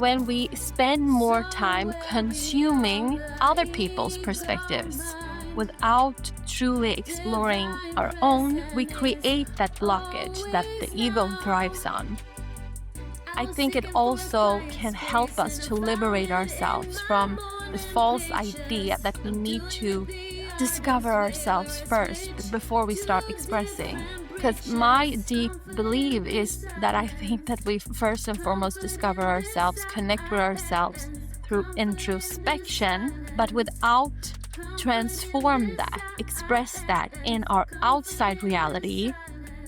when we spend more time consuming other people's perspectives without truly exploring our own, we create that blockage that the ego thrives on. I think it also can help us to liberate ourselves from this false idea that we need to discover ourselves first before we start expressing. Because my deep belief is that I think that we first and foremost discover ourselves, connect with ourselves through introspection, but without transform that, express that in our outside reality,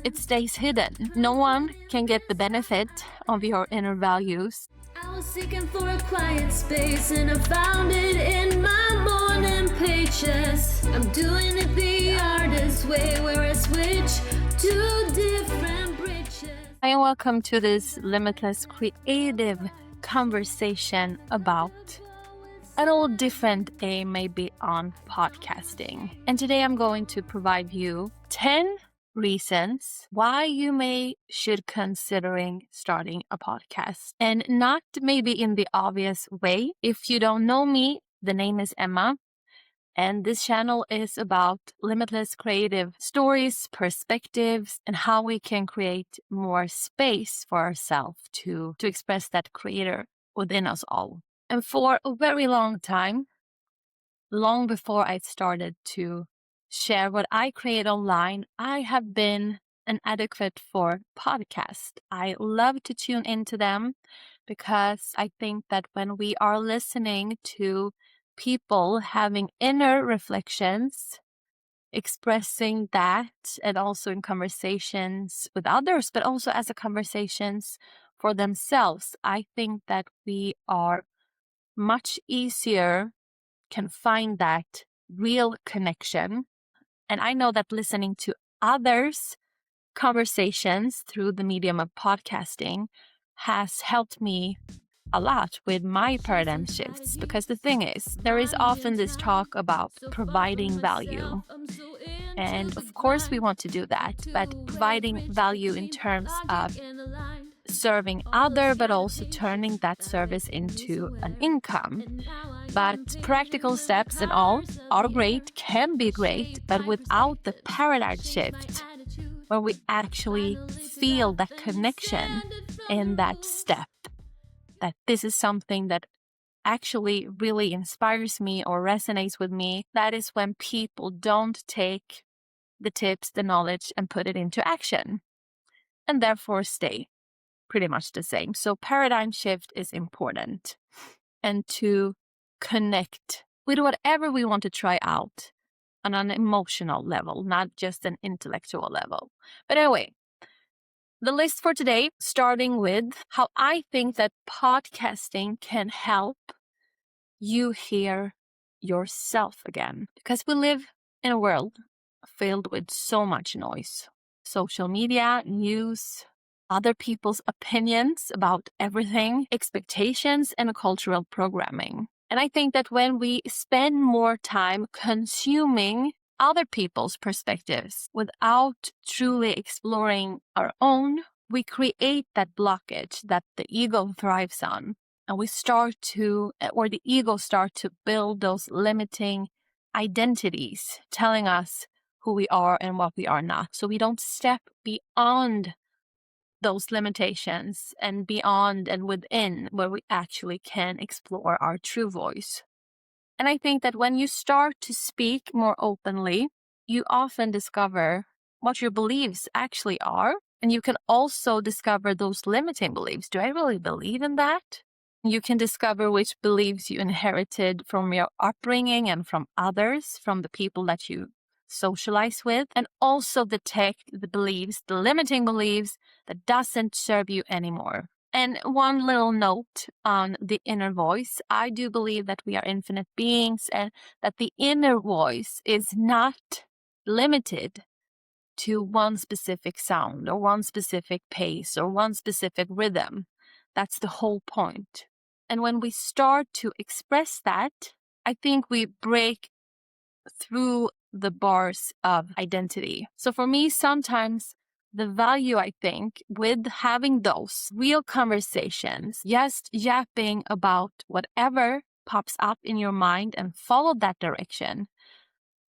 it stays hidden. No one can get the benefit of your inner values. I was seeking for a quiet space and I found it in my morning pages. I'm doing it the artist way, where I switch to different bridges. Hi and welcome to this limitless creative conversation about a little different aim maybe on podcasting. And today I'm going to provide you 10 reasons why you should considering starting a podcast. And not maybe in the obvious way. If you don't know me, the name is Emma. And this channel is about limitless creative stories, perspectives, and how we can create more space for ourselves to express that creator within us all. And for a very long time, long before I started to share what I create online, I have been an advocate for podcasts. I love to tune into them because I think that when we are listening to people having inner reflections, expressing that, and also in conversations with others, but also as a conversations for themselves, I think that we are much easier can find that real connection. And I know that listening to others' conversations through the medium of podcasting has helped me a lot with my paradigm shifts, because the thing is, there is often this talk about providing value. And of course we want to do that, but providing value in terms of serving other, but also turning that service into an income. But practical steps and all are great, can be great, but without the paradigm shift, where we actually feel that connection in that step, that this is something that actually really inspires me or resonates with me, that is when people don't take the tips, the knowledge, and put it into action, and therefore stay pretty much the same. So paradigm shift is important, and to connect with whatever we want to try out on an emotional level, not just an intellectual level. But anyway, the list for today, starting with how I think that podcasting can help you hear yourself again. Because we live in a world filled with so much noise. Social media, news, other people's opinions about everything, expectations, and cultural programming. And I think that when we spend more time consuming other people's perspectives without truly exploring our own, we create that blockage that the ego thrives on. And the ego start to build those limiting identities, telling us who we are and what we are not. So we don't step beyond those limitations and beyond and within, where we actually can explore our true voice. And I think that when you start to speak more openly, you often discover what your beliefs actually are. And you can also discover those limiting beliefs. Do I really believe in that? You can discover which beliefs you inherited from your upbringing and from others, from the people that you socialize with, and also detect the beliefs, the limiting beliefs that doesn't serve you anymore. And one little note on the inner voice. I do believe that we are infinite beings and that the inner voice is not limited to one specific sound or one specific pace or one specific rhythm. That's the whole point. And when we start to express that, I think we break through the bars of identity. So for me, sometimes the value, I think, with having those real conversations, just yapping about whatever pops up in your mind and follow that direction.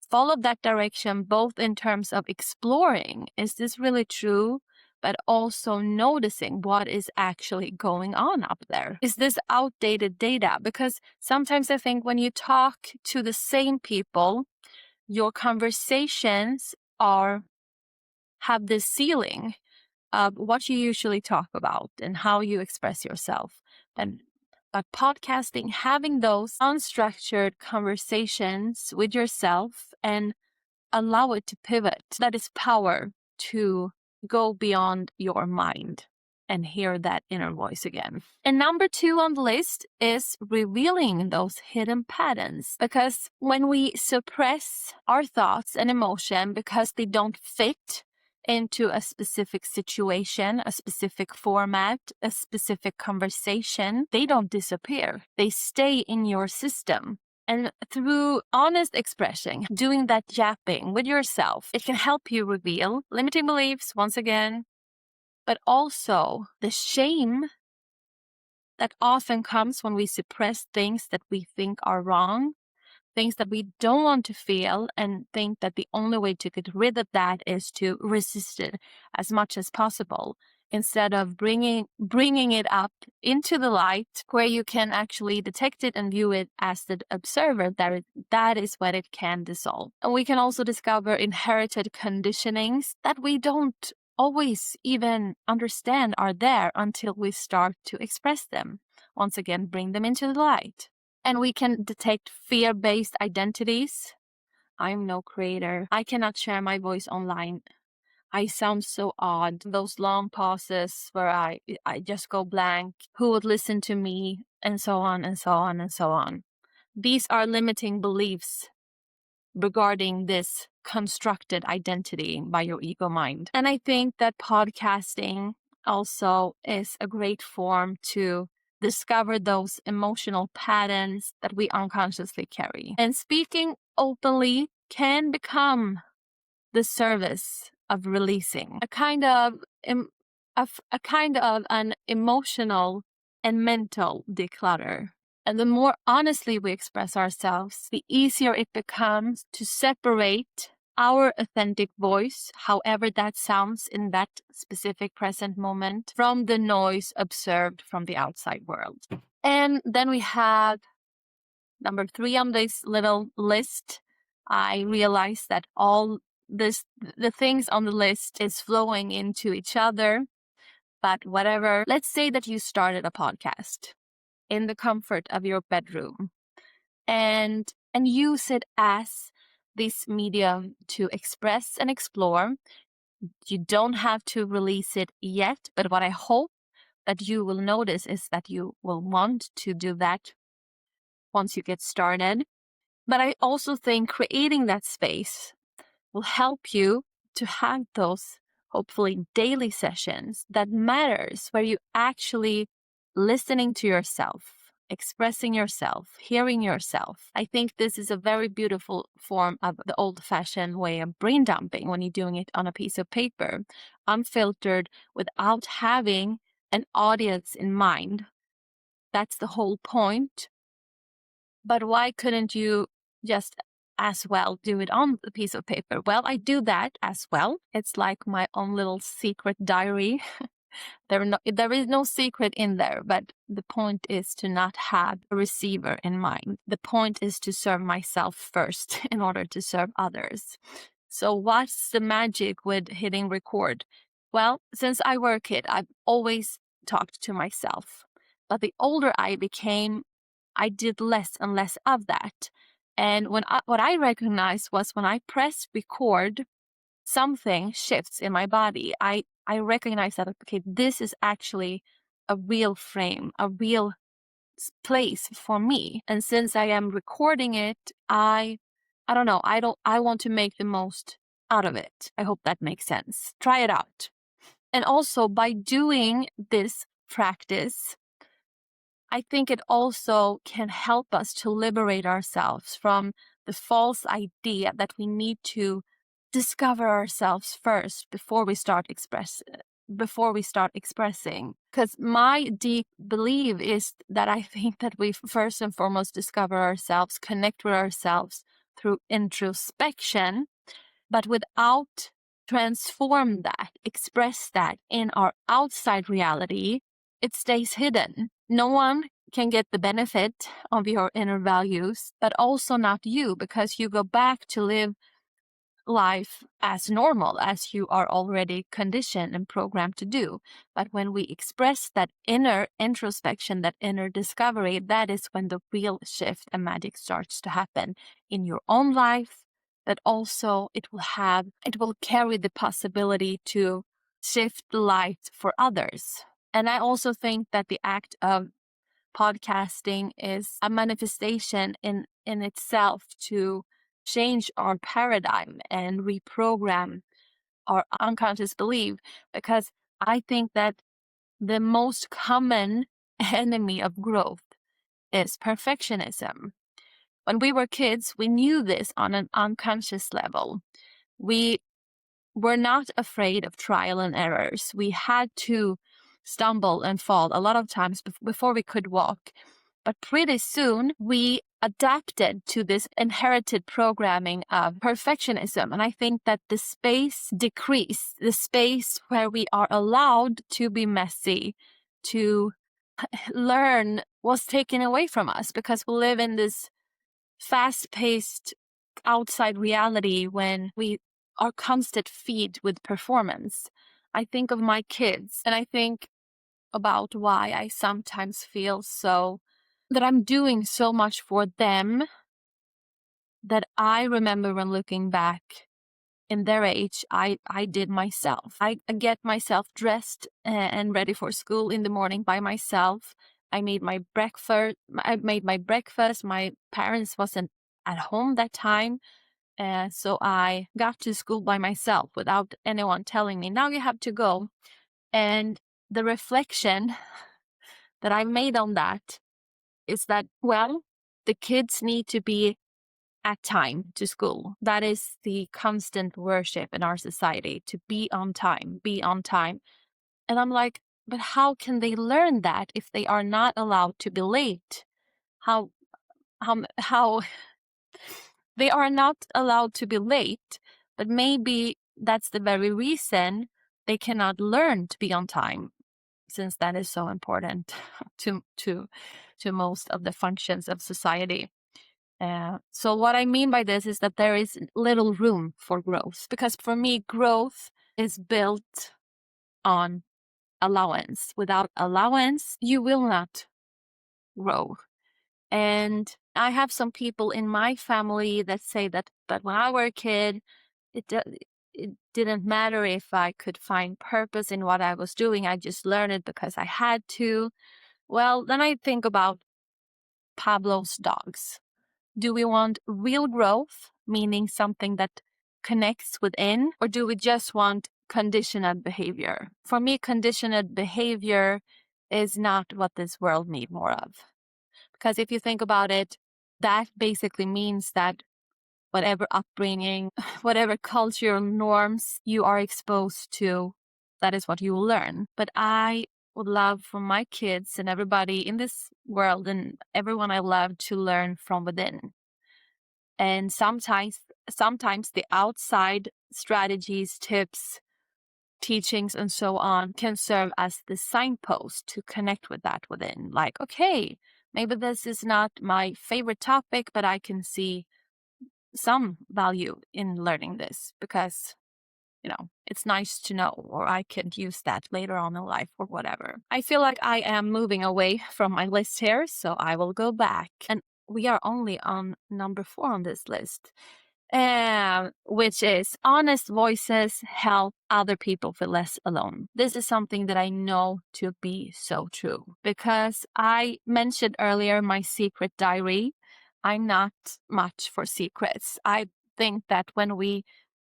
Follow that direction both in terms of exploring, is this really true? But also noticing what is actually going on up there. Is this outdated data? Because sometimes I think when you talk to the same people, your conversations have this ceiling of what you usually talk about and how you express yourself. But podcasting, having those unstructured conversations with yourself and allow it to pivot, that is power to go beyond your mind and hear that inner voice again. And number 2 on the list is revealing those hidden patterns. Because when we suppress our thoughts and emotion because they don't fit into a specific situation, a specific format, a specific conversation, they don't disappear. They stay in your system. And through honest expression, doing that yapping with yourself, it can help you reveal limiting beliefs once again, but also the shame that often comes when we suppress things that we think are wrong, things that we don't want to feel, and think that the only way to get rid of that is to resist it as much as possible, instead of bringing it up into the light where you can actually detect it and view it as the observer. That is when it can dissolve. And we can also discover inherited conditionings that we don't always even understand are there until we start to express them. Once again, bring them into the light. And we can detect fear-based identities. I'm no creator. I cannot share my voice online. I sound so odd. Those long pauses where I just go blank. Who would listen to me? And so on and so on and so on. These are limiting beliefs regarding this constructed identity by your ego mind. And I think that podcasting also is a great form to discover those emotional patterns that we unconsciously carry. And speaking openly can become the service of releasing a kind of an emotional and mental declutter. And the more honestly we express ourselves, the easier it becomes to separate our authentic voice, however that sounds in that specific present moment, from the noise observed from the outside world. And then we have number 3 on this little list. I realized that all the things on the list is flowing into each other, but whatever. Let's say that you started a podcast in the comfort of your bedroom and use it as this medium to express and explore. You don't have to release it yet, but what I hope that you will notice is that you will want to do that once you get started. But I also think creating that space will help you to have those hopefully daily sessions that matters, where you actually listening to yourself, expressing yourself, hearing yourself. I think this is a very beautiful form of the old-fashioned way of brain dumping when you're doing it on a piece of paper, unfiltered, without having an audience in mind. That's the whole point. But why couldn't you just as well do it on a piece of paper? Well, I do that as well. It's like my own little secret diary. There is no secret in there, but the point is to not have a receiver in mind. The point is to serve myself first in order to serve others. So what's the magic with hitting record? Well, since I were a kid, I've always talked to myself. But the older I became, I did less and less of that. And what I recognized was when I press record, something shifts in my body. I recognize that, okay, this is actually a real frame, a real place for me. And since I am recording it, I don't know, I want to make the most out of it. I hope that makes sense. Try it out. And also by doing this practice, I think it also can help us to liberate ourselves from the false idea that we need to discover ourselves first before we start expressing. Because my deep belief is that I think that we first and foremost discover ourselves, connect with ourselves through introspection, but without transform that, express that in our outside reality, it stays hidden. No one can get the benefit of your inner values, but also not you, because you go back to live life as normal, as you are already conditioned and programmed to do. But when we express that inner introspection, that inner discovery, that is when the real shift and magic starts to happen in your own life. But also it will carry the possibility to shift the light for others. And I also think that the act of podcasting is a manifestation in itself to change our paradigm and reprogram our unconscious belief, because I think that the most common enemy of growth is perfectionism. When we were kids, we knew this on an unconscious level. We were not afraid of trial and errors. We had to stumble and fall a lot of times before we could walk. But pretty soon we adapted to this inherited programming of perfectionism. And I think that the space decreased, the space where we are allowed to be messy, to learn, was taken away from us, because we live in this fast-paced outside reality when we are constant feed with performance. I think of my kids and I think about why I sometimes feel so that I'm doing so much for them that I remember when looking back in their age, I did myself. I get myself dressed and ready for school in the morning by myself. I made my breakfast. My parents wasn't at home that time. So I got to school by myself without anyone telling me, now you have to go. And the reflection that I made on that is that, well, the kids need to be at time to school. That is the constant worship in our society, to be on time, be on time. And I'm like, but how can they learn that if they are not allowed to be late? How they are not allowed to be late, but maybe that's the very reason they cannot learn to be on time, since that is so important to most of the functions of society. So what I mean by this is that there is little room for growth, because for me, growth is built on allowance. Without allowance, you will not grow. And I have some people in my family that say that, but when I were a kid, it didn't matter if I could find purpose in what I was doing. I just learned it because I had to. Well, then I think about Pavlov's dogs. Do we want real growth, meaning something that connects within, or do we just want conditioned behavior? For me, conditioned behavior is not what this world needs more of. Because if you think about it, that basically means that whatever upbringing, whatever cultural norms you are exposed to, that is what you will learn. But I would love for my kids and everybody in this world and everyone I love to learn from within. And sometimes the outside strategies, tips, teachings, and so on can serve as the signpost to connect with that within. Like, okay, maybe this is not my favorite topic, but I can see some value in learning this because, it's nice to know, or I could use that later on in life or whatever. I feel like I am moving away from my list here, so I will go back. And we are only on number 4 on this list, which is honest voices help other people feel less alone. This is something that I know to be so true, because I mentioned earlier my secret diary. I'm not much for secrets. I think that when we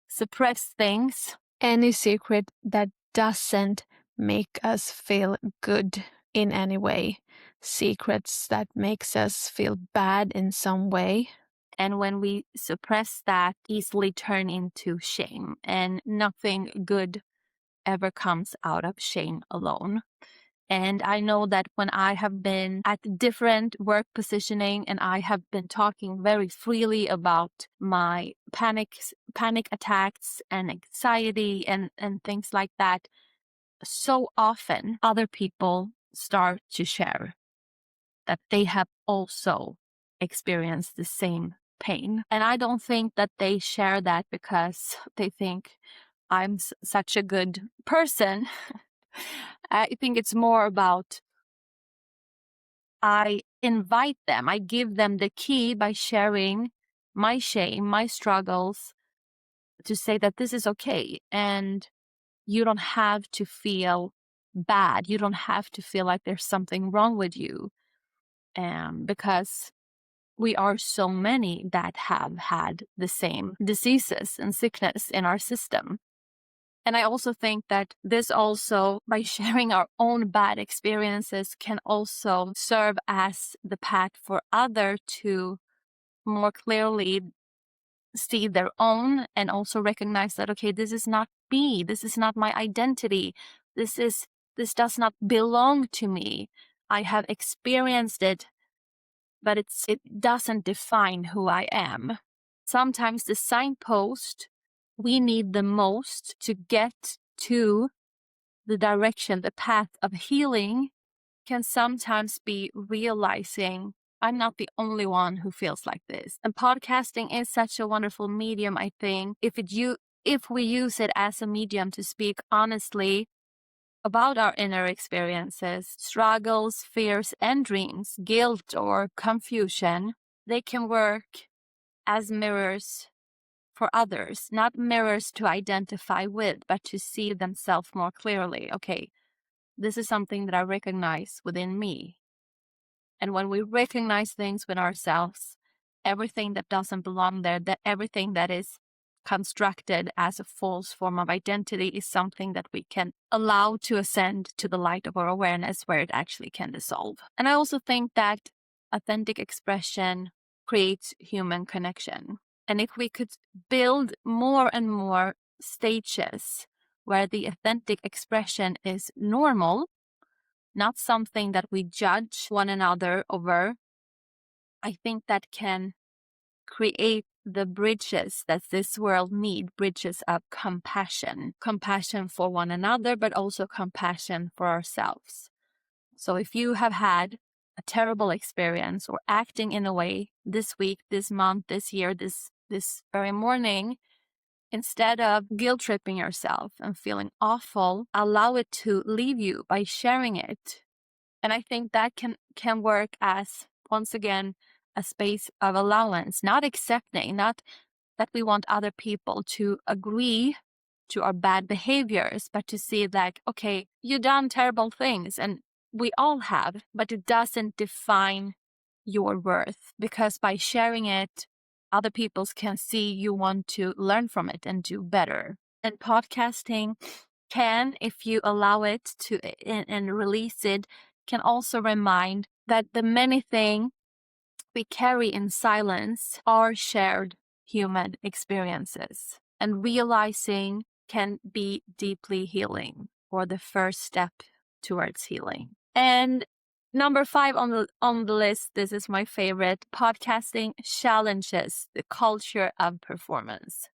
suppress things, any secret that doesn't make us feel good in any way, secrets that makes us feel bad in some way, And when we suppress that, easily turn into shame, and nothing good ever comes out of shame alone. And I know that when I have been at different work positioning and I have been talking very freely about my panic attacks and anxiety and things like that, so often other people start to share that they have also experienced the same pain. And I don't think that they share that because they think I'm such a good person. I think it's more about I invite them, I give them the key by sharing my shame, my struggles, to say that this is okay. And you don't have to feel bad. You don't have to feel like there's something wrong with you. Because we are so many that have had the same diseases and sickness in our system. And I also think that this also, by sharing our own bad experiences, can also serve as the path for others to more clearly see their own and also recognize that, okay, this is not me. This is not my identity. This does not belong to me. I have experienced it, but it doesn't define who I am. Sometimes the signpost we need the most to get to the direction, the path of healing, can sometimes be realizing I'm not the only one who feels like this. And podcasting is such a wonderful medium, I think, if we use it as a medium to speak honestly about our inner experiences, struggles, fears, and dreams, guilt or confusion. They can work as mirrors for others, not mirrors to identify with, but to see themselves more clearly. Okay, this is something that I recognize within me. And when we recognize things with ourselves, everything that doesn't belong there, that everything that is constructed as a false form of identity, is something that we can allow to ascend to the light of our awareness, where it actually can dissolve. And I also think that authentic expression creates human connection. And if we could build more and more stages where the authentic expression is normal, not something that we judge one another over, I think that can create the bridges that this world needs, bridges of compassion for one another, but also compassion for ourselves. So if you have had a terrible experience or acting in a way this week, this month, this year, this very morning, instead of guilt tripping yourself and feeling awful, allow it to leave you by sharing it. And I think that can work as, once again, a space of allowance, not accepting, not that we want other people to agree to our bad behaviors, but to see like, okay, you've done terrible things, and we all have, but it doesn't define your worth, because by sharing it, other people can see you want to learn from it and do better. And podcasting can, if you allow it to and release it, can also remind that the many things we carry in silence are shared human experiences. And realizing can be deeply healing, or the first step towards healing. And number 5 on the list, this is my favorite: podcasting challenges the culture of performance.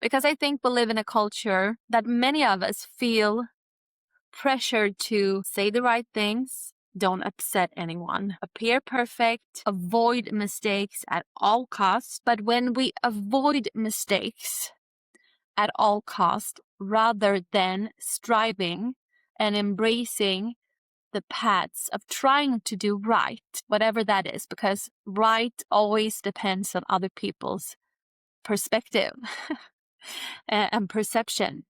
Because I think we live in a culture that many of us feel pressured to say the right things, don't upset anyone, appear perfect, avoid mistakes at all costs. But when we avoid mistakes at all costs, rather than striving and embracing the paths of trying to do right, whatever that is, because right always depends on other people's perspective and perception.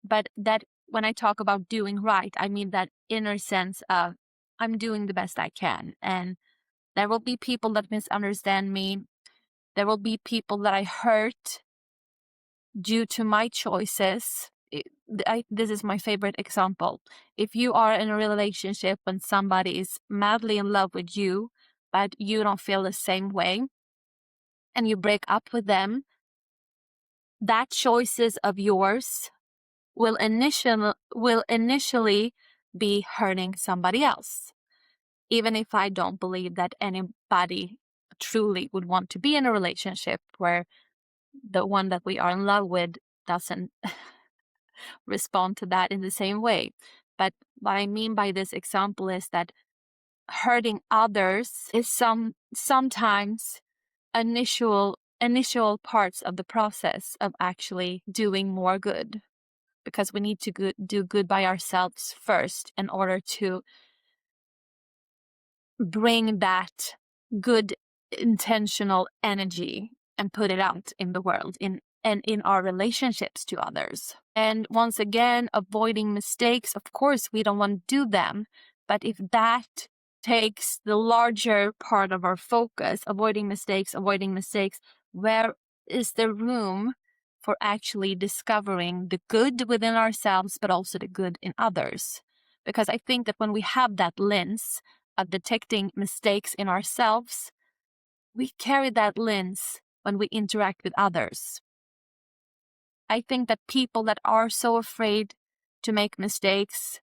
But that when I talk about doing right, I mean that inner sense of I'm doing the best I can. And there will be people that misunderstand me. There will be people that I hurt due to my choices. This is my favorite example. If you are in a relationship when somebody is madly in love with you, but you don't feel the same way, and you break up with them, that choices of yours will initially be hurting somebody else. Even if I don't believe that anybody truly would want to be in a relationship where the one that we are in love with doesn't respond to that in the same way. But what I mean by this example is that hurting others is sometimes initial parts of the process of actually doing more good, because we need to do good by ourselves first in order to bring that good intentional energy and put it out in the world, in our relationships to others. And once again, avoiding mistakes, of course we don't want to do them, but if that takes the larger part of our focus, avoiding mistakes, where is the room for actually discovering the good within ourselves, but also the good in others? Because I think that when we have that lens of detecting mistakes in ourselves, we carry that lens when we interact with others. I think that people that are so afraid to make mistakes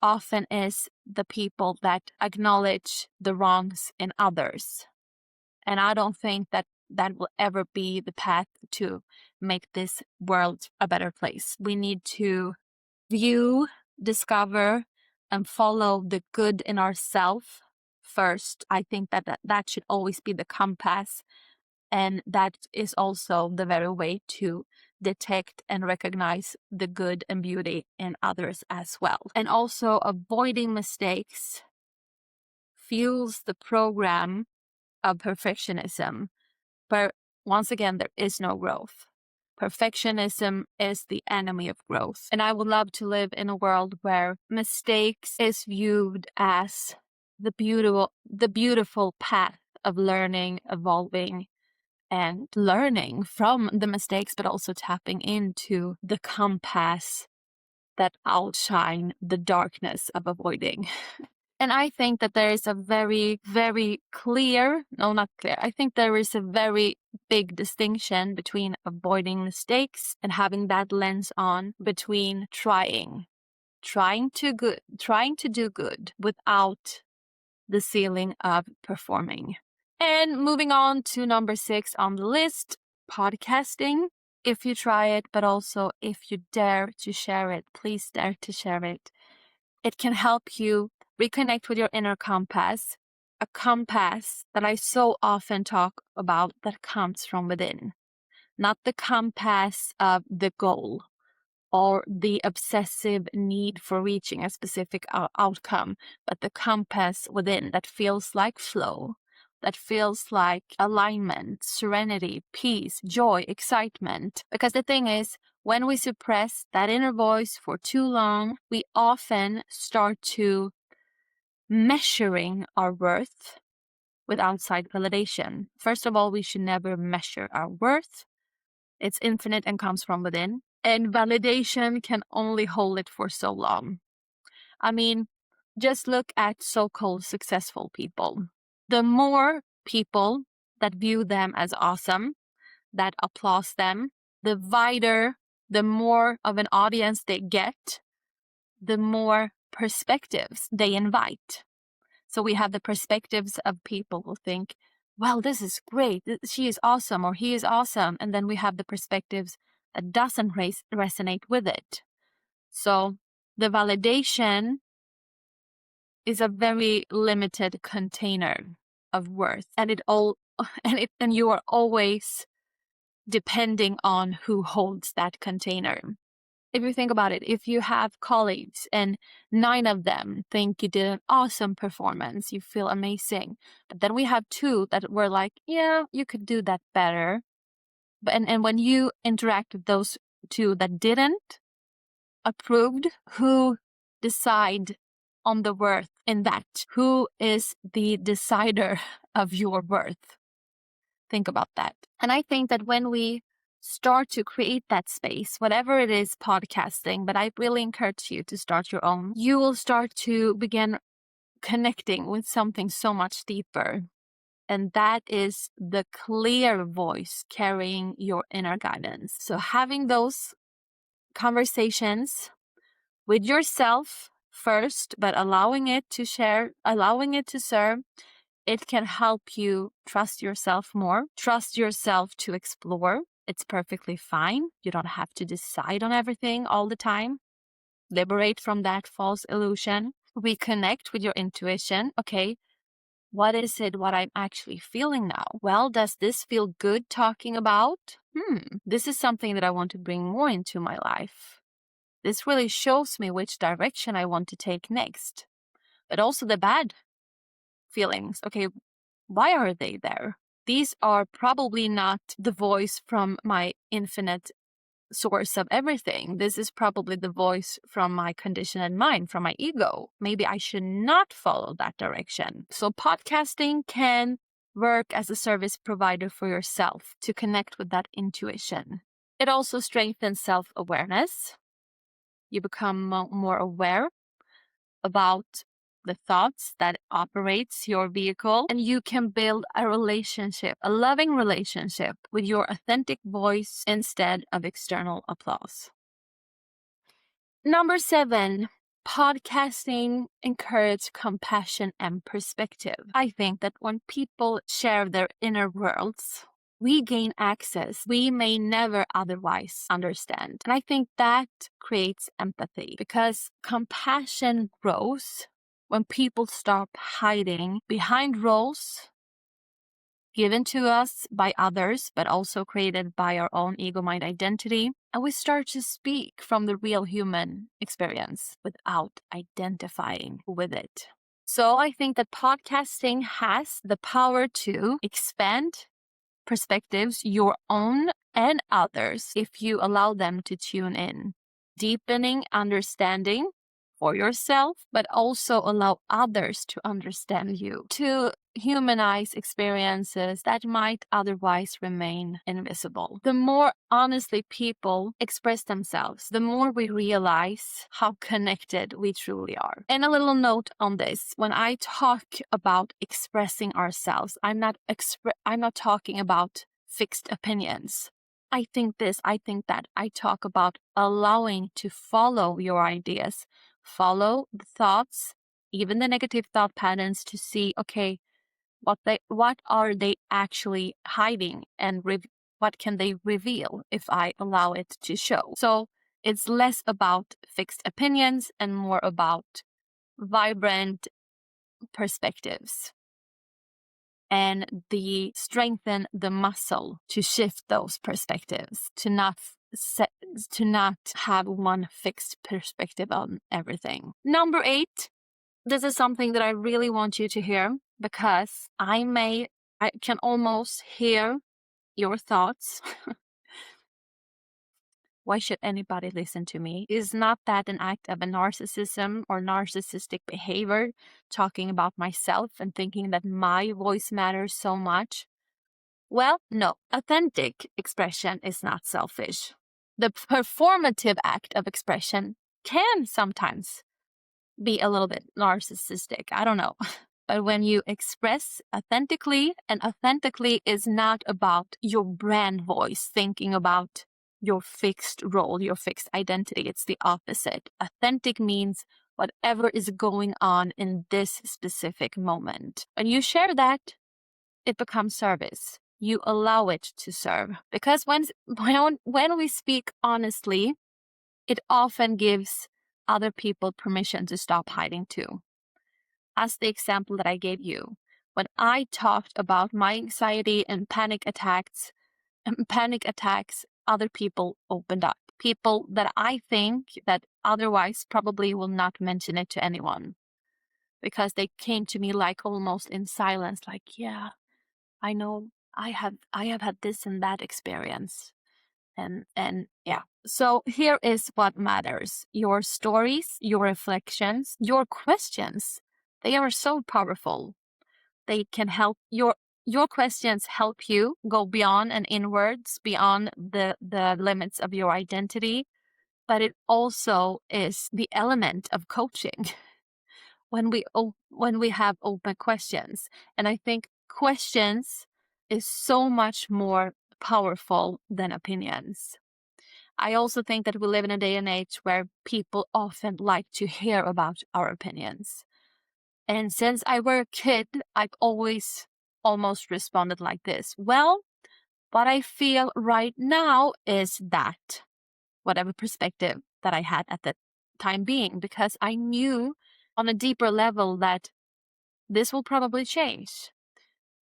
often is the people that acknowledge the wrongs in others. And I don't think that that will ever be the path to make this world a better place. We need to view, discover, and follow the good in ourselves first. I think that should always be the compass. And that is also the very way to detect and recognize the good and beauty in others as well. And also, avoiding mistakes fuels the program of perfectionism, but once again, there is no growth. Perfectionism is the enemy of growth. And I would love to live in a world where mistakes is viewed as the beautiful path of learning, evolving, and learning from the mistakes, but also tapping into the compass that outshine the darkness of avoiding. And I think that there is a very, very I think there is a very big distinction between avoiding mistakes and having that lens on, between trying to do good without the ceiling of performing. And moving on to number 6 on the list, podcasting. If you try it, but also if you dare to share it, please dare to share it. It can help you reconnect with your inner compass, a compass that I so often talk about that comes from within, not the compass of the goal or the obsessive need for reaching a specific outcome, but the compass within that feels like flow, that feels like alignment, serenity, peace, joy, excitement. Because the thing is, when we suppress that inner voice for too long, we often start to measuring our worth with outside validation. First of all, we should never measure our worth. It's infinite and comes from within. And validation can only hold it for so long. I mean, just look at so-called successful people. The more people that view them as awesome, that applaud them, the wider, the more of an audience they get, the more perspectives they invite. So we have the perspectives of people who think, well, this is great, she is awesome, or he is awesome. And then we have the perspectives that doesn't resonate with it. So the validation is a very limited container of worth, and you are always depending on who holds that container. If you think about it, if you have colleagues and 9 of them think you did an awesome performance, you feel amazing. But then we have 2 that were like, yeah, you could do that better. And when you interact with those 2 that didn't, approved, who decide on the worth in that? Who is the decider of your worth? Think about that. And I think that when we start to create that space, whatever it is, podcasting, but I really encourage you to start your own, you will start to begin connecting with something so much deeper. And that is the clear voice carrying your inner guidance. So having those conversations with yourself first, but allowing it to share, allowing it to serve, it can help you trust yourself more, trust yourself to explore. It's perfectly fine. You don't have to decide on everything all the time. Liberate from that false illusion. Reconnect with your intuition. Okay, what is it, what I'm actually feeling now? Well, does this feel good talking about? This is something that I want to bring more into my life. This really shows me which direction I want to take next. But also the bad feelings. Okay, why are they there? These are probably not the voice from my infinite source of everything. This is probably the voice from my conditioned mind, from my ego. Maybe I should not follow that direction. So podcasting can work as a service provider for yourself to connect with that intuition. It also strengthens self-awareness. You become more aware about the thoughts that operates your vehicle, and you can build a relationship, a loving relationship with your authentic voice instead of external applause. Number 7, podcasting encourages compassion and perspective. I think that when people share their inner worlds, we gain access we may never otherwise understand. And I think that creates empathy, because compassion grows when people stop hiding behind roles given to us by others, but also created by our own ego mind identity. And we start to speak from the real human experience without identifying with it. So I think that podcasting has the power to expand perspectives, your own and others, if you allow them to tune in, deepening understanding for yourself, but also allow others to understand you, to humanize experiences that might otherwise remain invisible. The more honestly people express themselves, the more we realize how connected we truly are. And a little note on this: when I talk about expressing ourselves, I'm not talking about fixed opinions. I think this, I think that. I talk about allowing to follow your ideas, follow the thoughts, even the negative thought patterns, to see, okay, what are they actually hiding, and what can they reveal if I allow it to show. So it's less about fixed opinions and more about vibrant perspectives, and strengthen the muscle to shift those perspectives, to not have one fixed perspective on everything. Number 8, this is something that I really want you to hear, because I can almost hear your thoughts. Why should anybody listen to me? Is not that an act of a narcissism or narcissistic behavior, talking about myself and thinking that my voice matters so much? Well, no. Authentic expression is not selfish. The performative act of expression can sometimes be a little bit narcissistic. I don't know. But when you express authentically, and authentically is not about your brand voice, thinking about your fixed role, your fixed identity. It's the opposite. Authentic means whatever is going on in this specific moment. When you share that, it becomes service. You allow it to serve. Because when we speak honestly, it often gives other people permission to stop hiding too. As the example that I gave you, when I talked about my anxiety and panic attacks, other people opened up. People that I think that otherwise probably will not mention it to anyone, because they came to me like almost in silence, like, yeah, I know I have had this and that experience. And yeah. So here is what matters. Your stories, your reflections, your questions, they are so powerful. They can help your questions help you go beyond and inwards, beyond the limits of your identity. But it also is the element of coaching when we have open questions. And I think questions is so much more powerful than opinions. I also think that we live in a day and age where people often like to hear about our opinions. And since I were a kid, I've always almost responded like this. Well, what I feel right now is that, whatever perspective that I had at the time being, because I knew on a deeper level that this will probably change.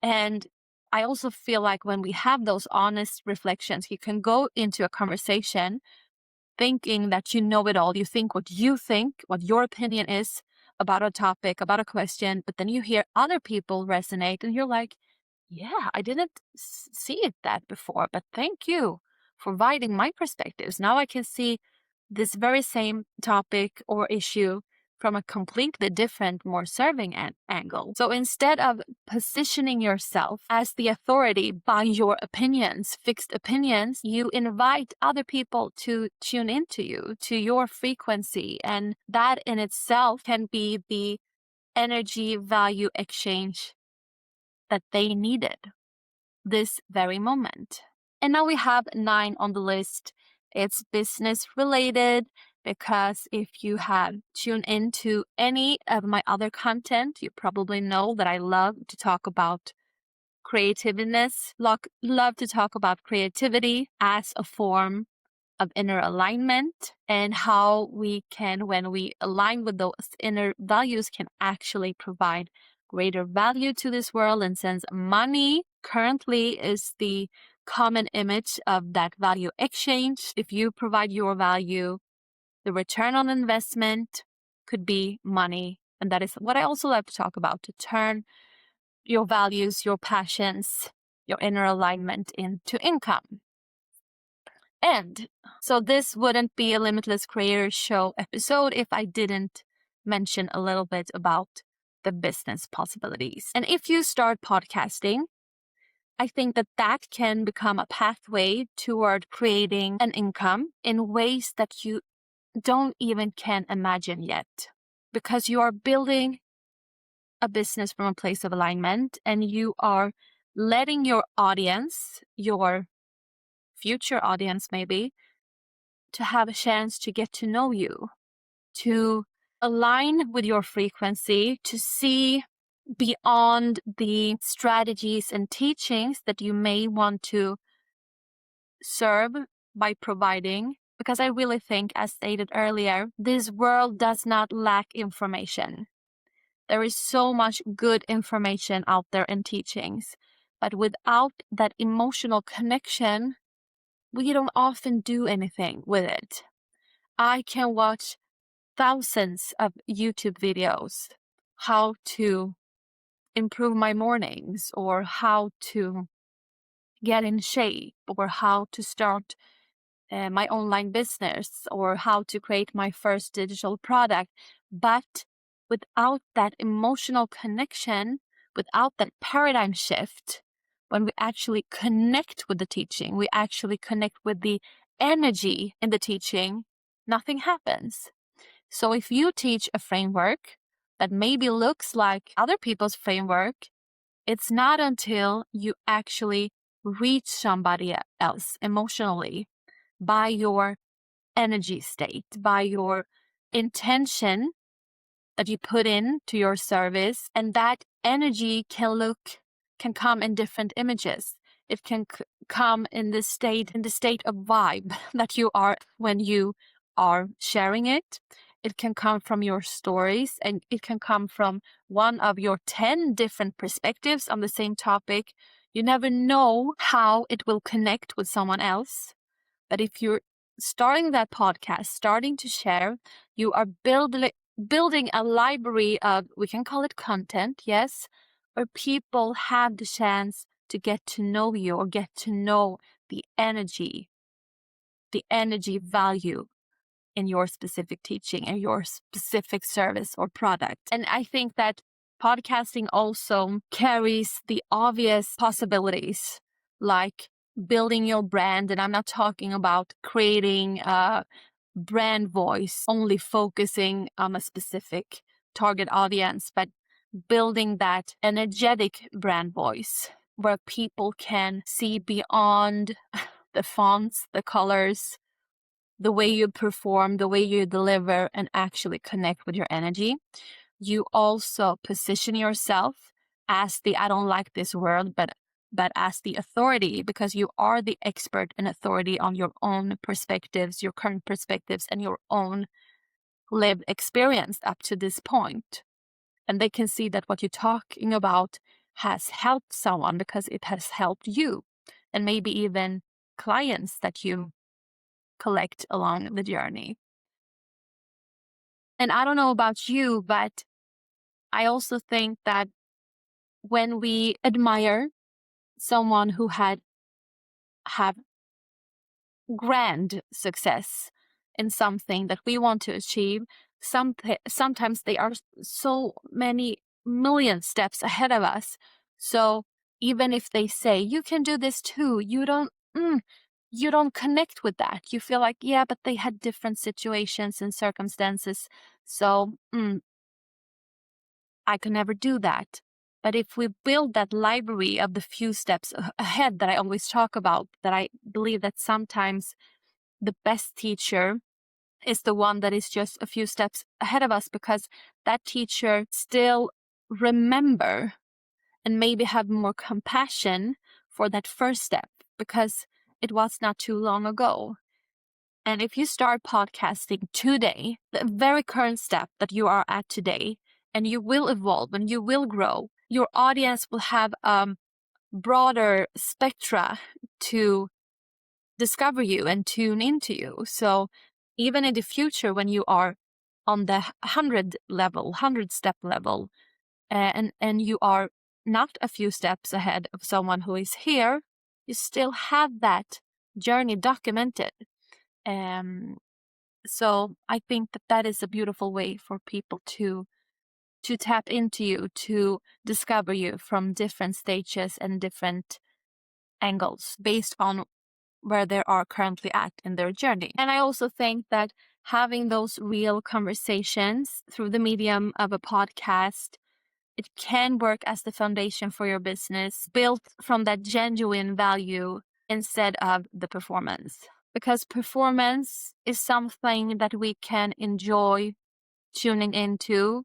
And I also feel like when we have those honest reflections, you can go into a conversation thinking that you know it all. You think, what your opinion is about a topic, about a question, but then you hear other people resonate and you're like, yeah, I didn't see it that before, but thank you for providing my perspectives. Now I can see this very same topic or issue from a completely different, more serving angle. So instead of positioning yourself as the authority by your opinions, fixed opinions, you invite other people to tune into you, to your frequency. And that in itself can be the energy value exchange that they needed this very moment. And now we have 9 on the list. It's business related, because if you have tuned into any of my other content, you probably know that I love to talk about creativeness, love to talk about creativity as a form of inner alignment, and how we can, when we align with those inner values, can actually provide greater value to this world. And since money currently is the common image of that value exchange, if you provide your value, the return on investment could be money. And that is what I also love to talk about, to turn your values, your passions, your inner alignment into income. And so this wouldn't be a Limitless Creator Show episode if I didn't mention a little bit about the business possibilities. And if you start podcasting, I think that that can become a pathway toward creating an income in ways that you don't even can imagine yet, because you are building a business from a place of alignment, and you are letting your audience, your future audience maybe, to have a chance to get to know you, to align with your frequency, to see beyond the strategies and teachings that you may want to serve by providing. Because I really think, as stated earlier, this world does not lack information. There is so much good information out there and teachings, but without that emotional connection, we don't often do anything with it. I can watch thousands of YouTube videos, how to improve my mornings, or how to get in shape, or how to start my online business, or how to create my first digital product. But without that emotional connection, without that paradigm shift, when we actually connect with the teaching, we actually connect with the energy in the teaching, nothing happens. So if you teach a framework that maybe looks like other people's framework, it's not until you actually reach somebody else emotionally by your energy state, by your intention that you put into your service. And that energy can come in different images. It can come in the state of vibe that you are when you are sharing it. It can come from your stories, and it can come from one of your 10 different perspectives on the same topic. You never know how it will connect with someone else. But if you're starting that podcast, starting to share, you are building a library of, we can call it content, yes, where people have the chance to get to know you, or get to know the energy value in your specific teaching and your specific service or product. And I think that podcasting also carries the obvious possibilities, like building your brand. And I'm not talking about creating a brand voice only focusing on a specific target audience, but building that energetic brand voice where people can see beyond the fonts, the colors, the way you perform, the way you deliver, and actually connect with your energy. You also position yourself as the I don't like this word, but as the authority, because you are the expert and authority on your own perspectives, your current perspectives, and your own lived experience up to this point. And they can see that what you're talking about has helped someone because it has helped you, and maybe even clients that you collect along the journey. And I don't know about you, but I also think that when we admire someone who have grand success in something that we want to achieve, sometimes they are so many million steps ahead of us. So even if they say, you can do this too, you don't connect with that. You feel like, yeah, but they had different situations and circumstances. So I could never do that. But if we build that library of the few steps ahead that I always talk about, that I believe that sometimes the best teacher is the one that is just a few steps ahead of us, because that teacher still remember and maybe have more compassion for that first step because it was not too long ago. And if you start podcasting today, the very current step that you are at today, and you will evolve and you will grow, your audience will have a broader spectra to discover you and tune into you. So even in the future, when you are on the 100-step level, and you are not a few steps ahead of someone who is here, you still have that journey documented. So I think that is a beautiful way for people to tap into you, to discover you from different stages and different angles based on where they are currently at in their journey. And I also think that having those real conversations through the medium of a podcast, it can work as the foundation for your business, built from that genuine value instead of the performance. Because performance is something that we can enjoy tuning into,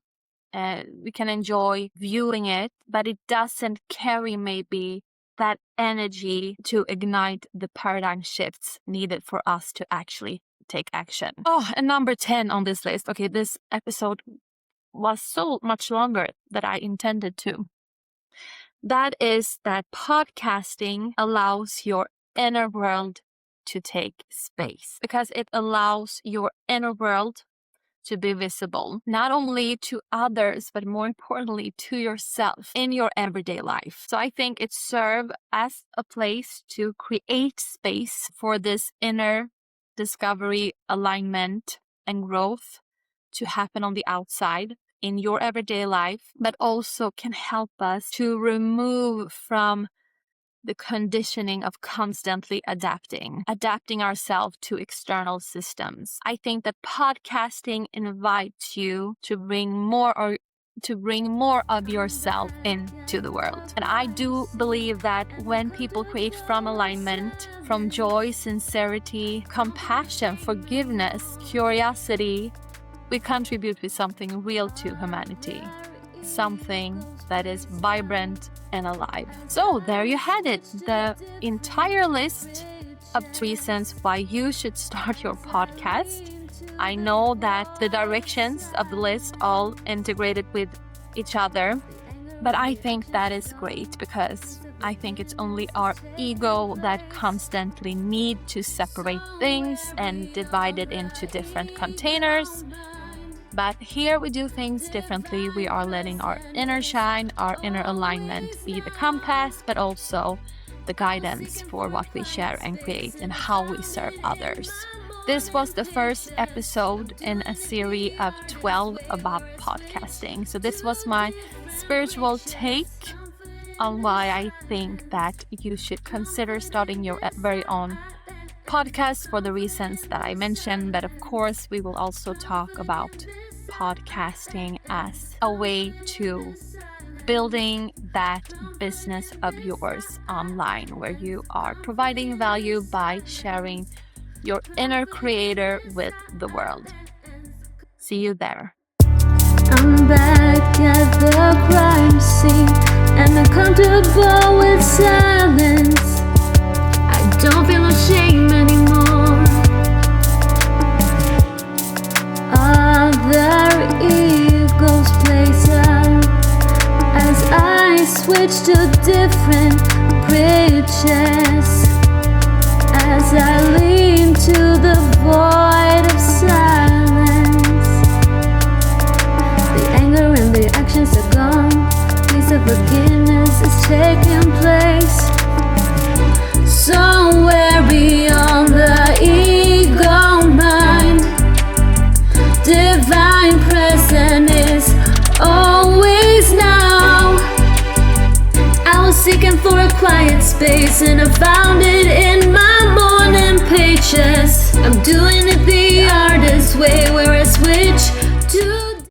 we can enjoy viewing it, but it doesn't carry maybe that energy to ignite the paradigm shifts needed for us to actually take action. Oh, and number 10 on this list. Okay, this episode was so much longer than I intended to. That is that podcasting allows your inner world to take space, because it allows your inner world to be visible, not only to others, but more importantly to yourself in your everyday life. So I think it serves as a place to create space for this inner discovery, alignment, and growth to happen on the outside in your everyday life, but also can help us to remove from the conditioning of constantly adapting ourselves to external systems. I think that podcasting invites you to bring more of yourself into the world. And I do believe that when people create from alignment, from joy, sincerity, compassion, forgiveness, curiosity, we contribute with something real to humanity. Something that is vibrant and alive. So there you had it, the entire list of reasons why you should start your podcast. I know that the directions of the list all integrated with each other, but I think that is great, because I think it's only our ego that constantly need to separate things and divide it into different containers. But here we do things differently. We are letting our inner shine, our inner alignment be the compass, but also the guidance for what we share and create and how we serve others. This was the first episode in a series of 12 about podcasting. So this was my spiritual take on why I think that you should consider starting your very own podcast for the reasons that I mentioned. But of course, we will also talk about podcasting as a way to building that business of yours online, where you are providing value by sharing your inner creator with the world. See you there. I'm back at the crime scene and uncomfortable with silence. I don't feel no shame anymore. Other egos place out as I switch to different bridges, as I lean to the void of silence. The anger and the actions are gone. Peace of forgiveness is taking place. Somewhere beyond the ego mind, divine presence is always now. I was seeking for a quiet space and I found it in my morning pages. I'm doing it the artist way, where I switch